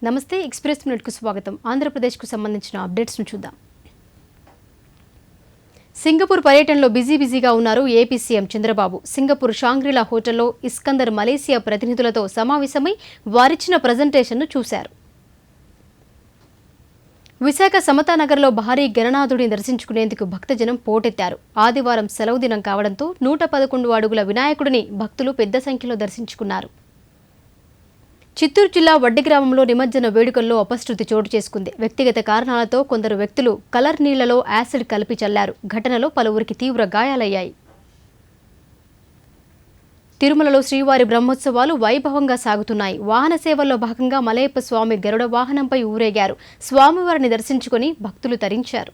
నమస్తే ఎక్స్‌ప్రెస్ మినిట్‌కు స్వాగతం. ఆంధ్రప్రదేశ్‌కు సంబంధించిన అప్డేట్స్‌ను చూద్దాం. సింగపూర్ పర్యటనలో బిజీగా ఉన్నారు ఏపీ సీఎం చంద్రబాబు. సింగపూర్ షాంగ్రీలా హోటల్లో ఇస్కందర్ మలేసియా ప్రతినిధులతో సమావేశమై వారిచ్చిన ప్రజెంటేషన్ను చూశారు. విశాఖ సమతానగర్లో భారీ గణనాథుడిని దర్శించుకునేందుకు భక్తజనం పోటెత్తారు. ఆదివారం సెలవు దినం కావడంతో 111 అడుగుల వినాయకుడిని భక్తులు పెద్ద సంఖ్యలో దర్శించుకున్నారు. చిత్తూరు జిల్లా వడ్డి గ్రామంలో నిమజ్జన వేడుకల్లో అపశృతి చోటు చేసుకుంది. వ్యక్తిగత కారణాలతో కొందరు వ్యక్తులు కలర్ నీళ్లలో యాసిడ్ కలిపి చల్లారు. ఘటనలో పలువురికి తీవ్ర గాయాలయ్యాయి. తిరుమలలో శ్రీవారి బ్రహ్మోత్సవాలు వైభవంగా సాగుతున్నాయి. వాహన సేవల్లో భాగంగా మలయప్ప స్వామి గరుడ వాహనంపై ఊరేగారు. స్వామివారిని దర్శించుకుని భక్తులు తరించారు.